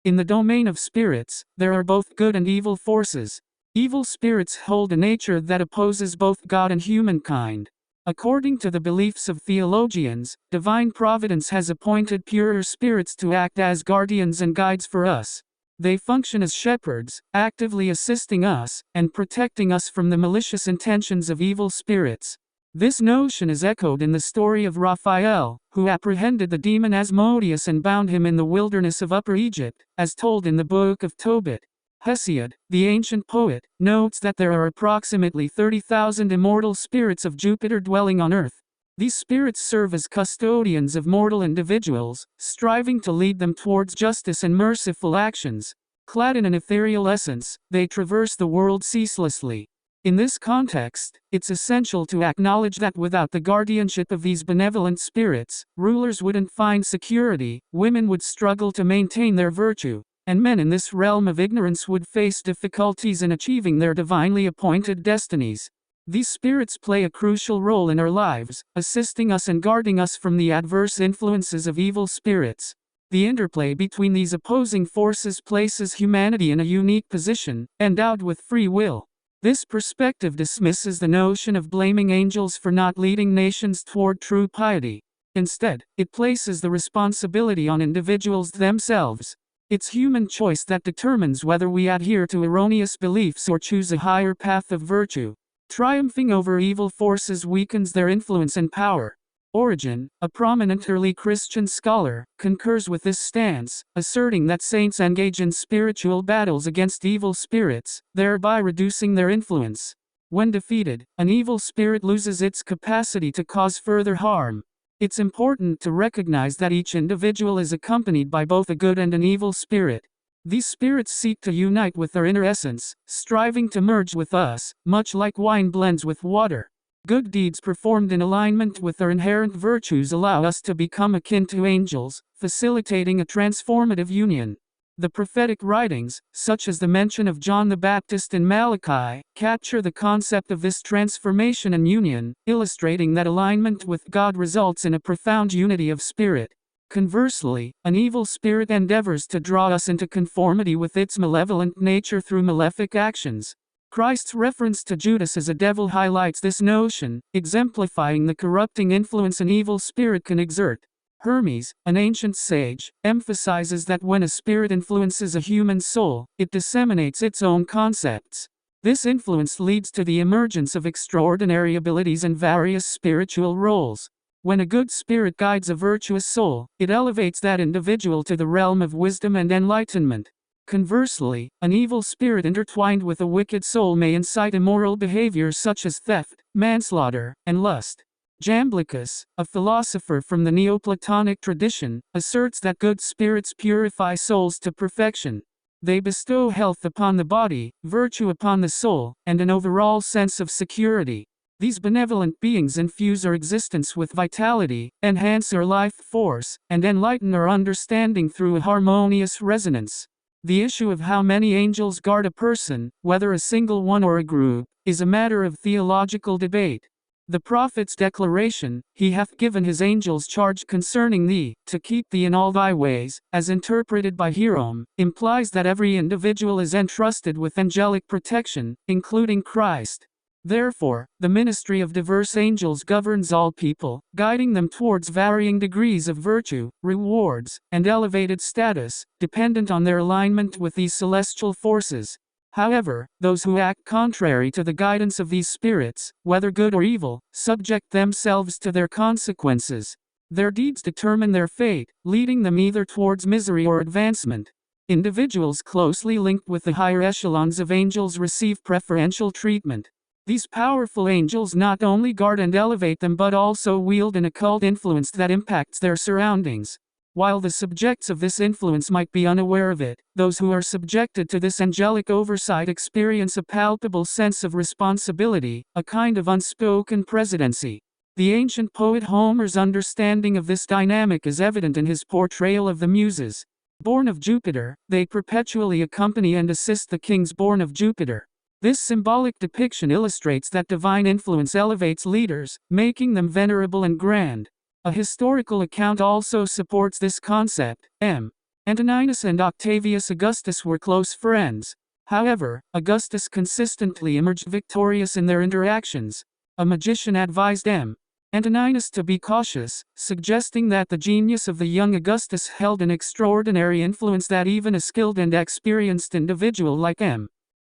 In the domain of spirits, there are both good and evil forces. Evil spirits hold a nature that opposes both God and humankind. According to the beliefs of theologians, divine providence has appointed purer spirits to act as guardians and guides for us. They function as shepherds, actively assisting us, and protecting us from the malicious intentions of evil spirits. This notion is echoed in the story of Raphael, who apprehended the demon Asmodeus and bound him in the wilderness of Upper Egypt, as told in the Book of Tobit. Hesiod, the ancient poet, notes that there are approximately 30,000 immortal spirits of Jupiter dwelling on Earth. These spirits serve as custodians of mortal individuals, striving to lead them towards justice and merciful actions. Clad in an ethereal essence, they traverse the world ceaselessly. In this context, it's essential to acknowledge that without the guardianship of these benevolent spirits, rulers wouldn't find security, women would struggle to maintain their virtue, and men in this realm of ignorance would face difficulties in achieving their divinely appointed destinies. These spirits play a crucial role in our lives, assisting us and guarding us from the adverse influences of evil spirits. The interplay between these opposing forces places humanity in a unique position, endowed with free will. This perspective dismisses the notion of blaming angels for not leading nations toward true piety. Instead, it places the responsibility on individuals themselves. It's human choice that determines whether we adhere to erroneous beliefs or choose a higher path of virtue. Triumphing over evil forces weakens their influence and power. Origen, a prominent early Christian scholar, concurs with this stance, asserting that saints engage in spiritual battles against evil spirits, thereby reducing their influence. When defeated, an evil spirit loses its capacity to cause further harm. It's important to recognize that each individual is accompanied by both a good and an evil spirit. These spirits seek to unite with their inner essence, striving to merge with us, much like wine blends with water. Good deeds performed in alignment with our inherent virtues allow us to become akin to angels, facilitating a transformative union. The prophetic writings, such as the mention of John the Baptist in Malachi, capture the concept of this transformation and union, illustrating that alignment with God results in a profound unity of spirit. Conversely, an evil spirit endeavors to draw us into conformity with its malevolent nature through malefic actions. Christ's reference to Judas as a devil highlights this notion, exemplifying the corrupting influence an evil spirit can exert. Hermes, an ancient sage, emphasizes that when a spirit influences a human soul, it disseminates its own concepts. This influence leads to the emergence of extraordinary abilities and various spiritual roles. When a good spirit guides a virtuous soul, it elevates that individual to the realm of wisdom and enlightenment. Conversely, an evil spirit intertwined with a wicked soul may incite immoral behaviors such as theft, manslaughter, and lust. Jamblichus, a philosopher from the Neoplatonic tradition, asserts that good spirits purify souls to perfection. They bestow health upon the body, virtue upon the soul, and an overall sense of security. These benevolent beings infuse our existence with vitality, enhance our life force, and enlighten our understanding through a harmonious resonance. The issue of how many angels guard a person, whether a single one or a group, is a matter of theological debate. The prophet's declaration, "He hath given his angels charge concerning thee, to keep thee in all thy ways," as interpreted by Hierome, implies that every individual is entrusted with angelic protection, including Christ. Therefore, the ministry of diverse angels governs all people, guiding them towards varying degrees of virtue, rewards, and elevated status, dependent on their alignment with these celestial forces. However, those who act contrary to the guidance of these spirits, whether good or evil, subject themselves to their consequences. Their deeds determine their fate, leading them either towards misery or advancement. Individuals closely linked with the higher echelons of angels receive preferential treatment. These powerful angels not only guard and elevate them but also wield an occult influence that impacts their surroundings. While the subjects of this influence might be unaware of it, those who are subjected to this angelic oversight experience a palpable sense of responsibility, a kind of unspoken presidency. The ancient poet Homer's understanding of this dynamic is evident in his portrayal of the Muses. Born of Jupiter, they perpetually accompany and assist the kings born of Jupiter. This symbolic depiction illustrates that divine influence elevates leaders, making them venerable and grand. A historical account also supports this concept. M. Antoninus and Octavius Augustus were close friends. However, Augustus consistently emerged victorious in their interactions. A magician advised Antoninus to be cautious, suggesting that the genius of the young Augustus held an extraordinary influence that even a skilled and experienced individual like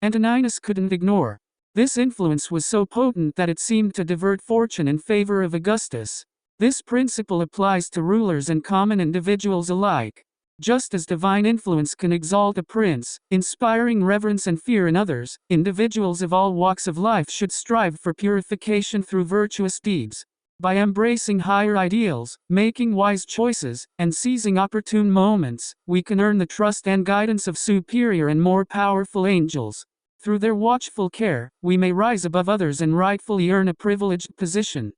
Antoninus couldn't ignore. This influence was so potent that it seemed to divert fortune in favor of Augustus. This principle applies to rulers and common individuals alike. Just as divine influence can exalt a prince, inspiring reverence and fear in others, individuals of all walks of life should strive for purification through virtuous deeds. By embracing higher ideals, making wise choices, and seizing opportune moments, we can earn the trust and guidance of superior and more powerful angels. Through their watchful care, we may rise above others and rightfully earn a privileged position.